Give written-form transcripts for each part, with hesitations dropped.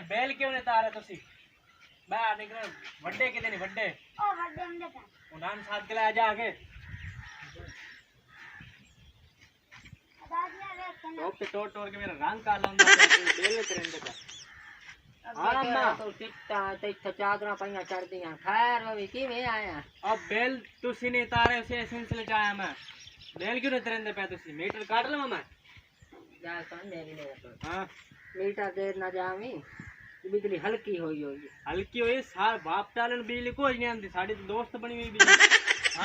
Bell क्यों नहीं तारे तुसी बाहर निकल वड्डे किते नहीं वड्डे ओ वड्डे हम देखा उन्हान साथ के लाया जाके दादिया रे टोप पे टोट के मेरा रंग काला होंदा बेल तेरे का हां मां तो चिट्टा ते चादरा पईया चढ़ दियां खैर वे किवें आया अब बेल तुसी नहीं तारे उसे सिलसिले च आया मैं बेल क्यों नहीं तेरे पे तुसी मीटर काट लवा मैं जा सुन मेरी ले तो हां मीटर देर ना जावी बिजली हल्की होई होई हल्की होई सार बाप टालन बिजली कोई नहीं आंदी साडी तो दोस्त बनी हुई बिजली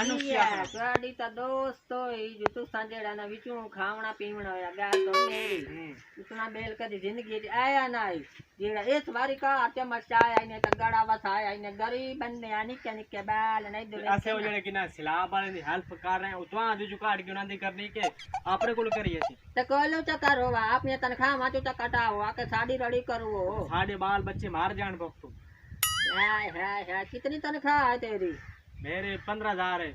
आनु क्या साडी तो दोस्त होई जो तू संजेड़ा ना विचू खावना पीवना होया गाल तो मेरी इतना बेल कदी जिंदगी च आया ना आई जेड़ा इस बारी का चमच आया ने त गड़ा वसाया ने गरीब बंदे आ निके निके बाल नहीं दे ऐसे हो जड़े कि ना सिलाब वाले दी हेल्प कर रहे हैं उतवा जो काट के उना दी करनी के आपरे कोल करिए सी ते कोलो च करो आपने तनखा माचो च कटाओ आके साडी रड़ी करो साडे बाल बच्चे मार जान बख्तू हाय हाय हाय कितनी तनख्वाह है तेरी मेरे 15,000 है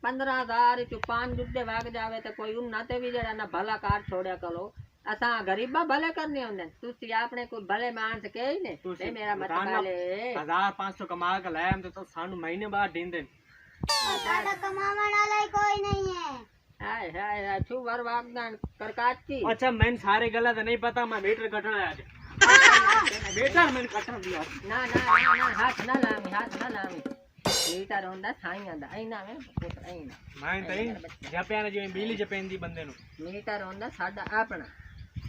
15,000 चु 5 रुपये भाग जावे तो कोई उन्ना ते भी जरा ना भला कार छोड़या करो असा गरीबा भले करने होंदे तुसी आपने कोई भले मानस के ही ने ते मेरा मतलब ले 1,500 कमा के लायम तो सानू महीने बाद दींदे साडा कमावन वाला कोई नहीं है हाय हाय हाय छु वर वागदान करकाची अच्छा मैंने सारे गलत नहीं पता मैं मीटर कटना है आज बेटा मैंने कटना दिया ना ना ना ना हाथ ना लामी मीटर होंदा थाई आंदा ऐना में पुत्र ऐना मैं तई जप्याने जो बिजली जपेंदी बंदे नु मीटर होंदा साडा अपना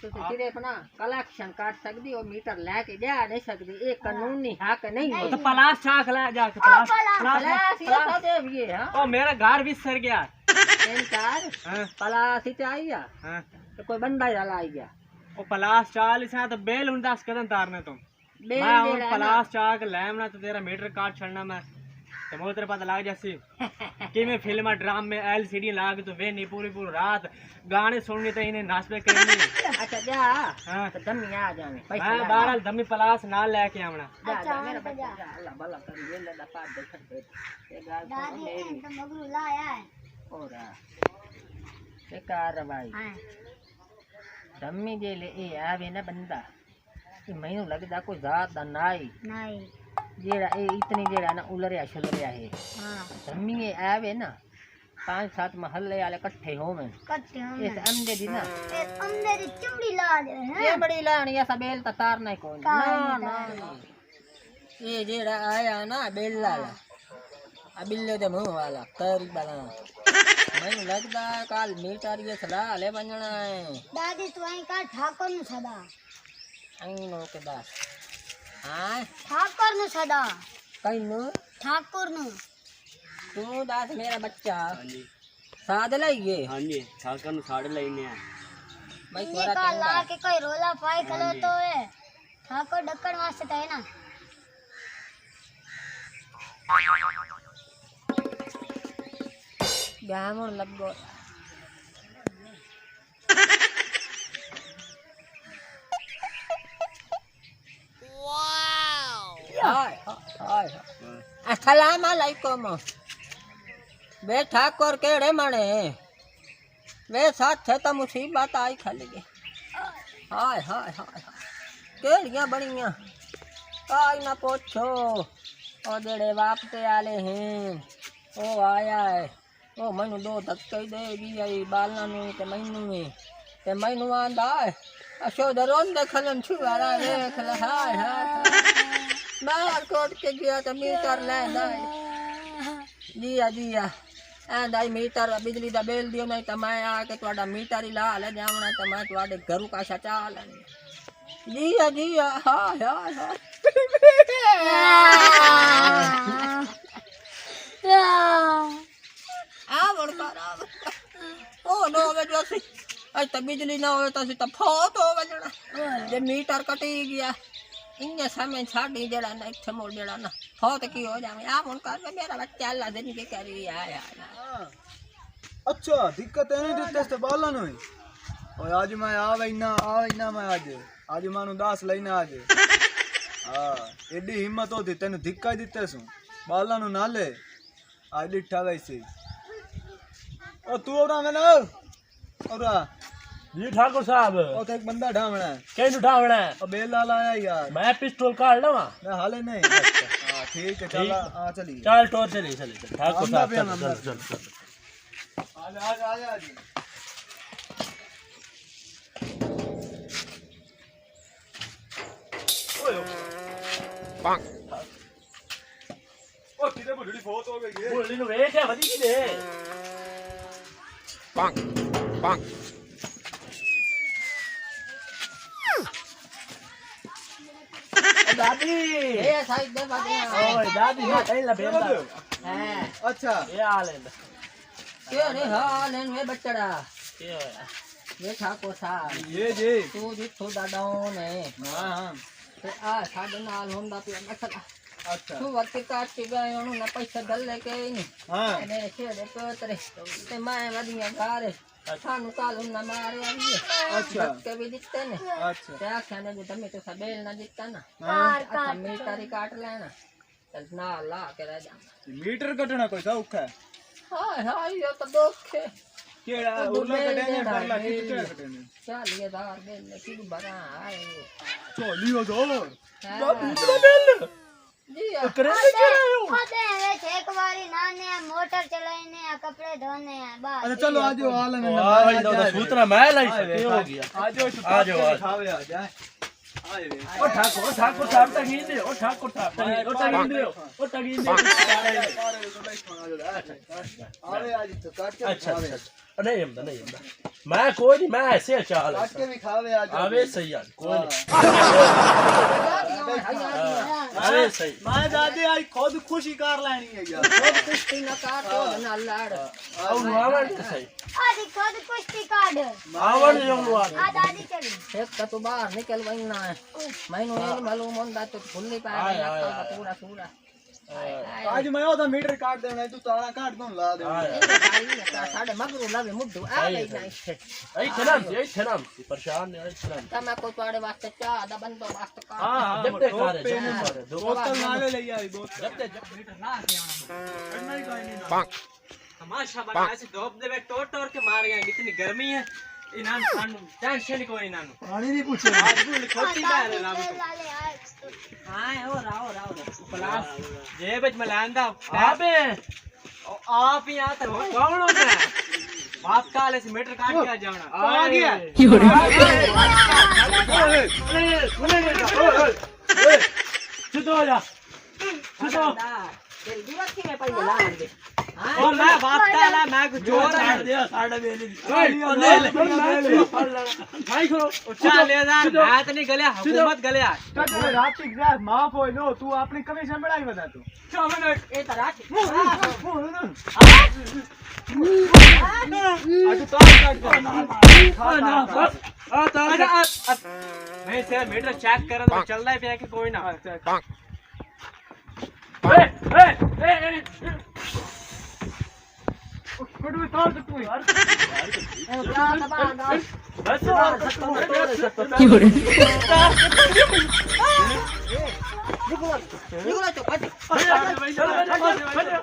तुसी सिरे अपना कलेक्शन काट सकदी हो मीटर लेके जा नहीं सकदी ये कानूनी हक नहीं है तो पलास चाख ला जाके पलास ये तो दे भी है ओ मेरा घर भी सर गया इनकार हां पलास ही आईया हां तो कोई बंदा ही ला आई गया ओ पलास चाल से तो बेल हुन 10 कदम तारने तुम मैं और पलास चाक लैमना तो तेरा मीटर काट छड़ना मैं तो मोर तेरे पता लग जासी कि मैं फिल्म ड्राम में एलसीडी लाग तो वे नहीं पूरी रात गाने सुननी तो इन्हें नाच पे करनी अच्छा जा हां तो दमी आ जावे पैसा मैं बारल दमी पलास ना लेके आवना जा मेरा बच्चा जा अल्लाह भला करी ये लदा पाट दे खट ये गाल सुन मेरी तो मगरू लाया है और बेकार भाई हां दमी जे ले ए आवे ना बंदा कि मैनू लगदा कोई जात दा नाई नहीं जेड़ा ए इतनी जेड़ा ना उलरिया छलरिया है हां दमी ए आवे ना 5-7 महल्ले वाले इकट्ठे होवे कट्टे हम इस अंदे दी ना ए अंदर चमड़ी ला दे हैं ये बड़ी लानी ऐसा बेल तो तार नहीं कोई ना ना ये जेड़ा आया ना बेल वाला आ बिल्ले दे मुंह वाला करी वाला मैंने लगदा काल मीटर ये सदा ले बनना है दादी तू आई का ठाकुर नु सदा आई नो के दा हां ठाकुर नु सदा कई नु ठाकुर नु तू दास मेरा बच्चा साद लाइए हां जी ठाकर नु साड़े लेने हैं भाई ये थोड़ा का ला के कोई रोला पाई खलो तो है ठाकुर ढक्कन वास्ते तो है ना ब्यामण लगो हाय हाय अस्सलाम वालेकुम वे ठाकुर केड़े मने वे साथ थे तो मुसीबत आई खाली के हाय हाय हाय केड़ियां बनियां काई ना पूछो ओ जेड़े वापते आले हैं ओ आया है ओ मैनू 2 धक्के दे गई बालना नु ते मैनू आंदा है अशो दरोन देखलन छुवारा देख ले हाय हाय बाहर कोट के गया तो मीटर ले दिया एंदा मीटर बिजली दा बिल दियो नहीं तो मैं आके तुहाडा मीटर ही ला ले जावना तो मैं तुहाडे घरू का सचा लेनी दिया हाय हाय हाय आ बड़का ओ नो वे जोसी आज तो बिजली ना हो तो फोत हो वजना जे मीटर कटी गया इन्ने समय छाड़ी जड़ा ना इथे मोड़ जड़ा ना फोत की हो जावे आप उन कर मेरा बच्चा अल्लाह दिन के करी आया अच्छा दिक्कत है नहीं दिक्कत से बालन हुई और आज मैं आवेना मैं आज मानू 10 लेना आज हां एडी हिम्मत होती तेन धिक्का दिते सु बालन ना ले आज लिठा वैसे ओ तू औरा में ना औरा जी ठाकुर साहब उते एक बंदा ढावना है कहीं उठावना है और बेल लाल आया यार मैं पिस्टल काट लवा ना हाले नहीं हां ठीक है चल हां चलिए चल टोर चली ठाकुर हमदा साहब भी चल हमदा। चल चल चल आ जा ओ किधर बुढ़ी बहुत हो गई है बोली नु ਵੇਖ ਆ ਵਧੀ ਕਿਦੇ दादी ए साइड दे बादे ओए दादी ना कहीं ला बेंदा हां अच्छा ये आलेंदा के रे हाल है वे बच्चड़ा ये होया वे ठाकुर साहब ये जी तू जिथों दा डाउन है हां हां ते आ साडे नाल होंदा पिया मसला अच्छा तू वक्त काट के गए ओनु ना पैसा दल लेके नहीं हां ने छेड़े पोतरे ते मैं वदिया घर थानु कालू ना मारे आई अच्छा के भी दिखते ने अच्छा ते आख्या ने जो तमे तो सबेल ना दिखता ना कार अच्छा मीटर काट लेना चल ना ला के रह जा मीटर कटना कोई सौखा है हाय हाय ये तो दुख है केड़ा उरला कटने परला कितने कटने 40,000 बेल की बरा आए 40,000 जी करे के आयो ओदे वे एक बारी नाने मोटर चलाने कपड़े धोने बस अच्छा चलो आज हाल में वाह इधर तो सूत्रा मैं लाई सकती हो गया आज आ जाओ खावे आ जाए आए वे ओ ठाकुर साहब तक ही दे ओ ठाकुर साहब ओ तक दे ओ तक दे आवे आज तो काट के अच्छा खावे अच्छा नहीं हमदा मैं कोई नहीं मैं ऐसे चाल काट के भी खावे आज आवे सही यार कोई नहीं आवे सही मैं दादी आज खुद खुशी कार लेनी है यार खुद कुश्ती न काट तो ना लड़ अब आवन सही आदि खुद कुश्ती काट आवन जो हुआ आ दादी चली एक तो तू बाहर निकल वही ना है मैनू ये मालूम होंदा तो भूल नहीं पाया पूरा पूरा आज मैं ओदा मीटर काट देना तू ताला काट दूं ला दे साढ़े मगरू लगे मुड्डू आ गई नहीं ऐ थनाम परेशान नहीं ऐ थनाम तमा को तोड़े वास्ते चाह दा बंदो वास्ते का हां जब तक खा रहे दो बोतल नाले ले आई बोतल जब मीटर ना आके आना करना ही कोई नहीं तमाशा बना ऐसे धोप देवे टोट के मार गए इतनी गर्मी है इनान खान टेंशन कोई इनान पानी नहीं पूछे आज भी खोती बाहर लाभ तो लाले आए हां ओ राओ प्लास जेब में लांदा अबे आप ही आता कौन होता है बाप काले से मीटर काट के आ जाना आ गया चुप हो जा चुप तेरी दिवस की में पहले ला दे ओ मैं बाप काला मैं कुछ जोर है दे साढ़े बेली भाई करो 40,000 मैं तो नहीं गले हुकूमत गले आ रात की रात माफ हो लो तू अपनी कमीशन बढ़ाई बता तू 6 मिनट ए तरह आज तो काट कर नहीं सर मीटर चेक कर तो चल रहा है पे कि कोई ना कुछ भी तोड़ तू यार क्या दबा दो बस निकलो तो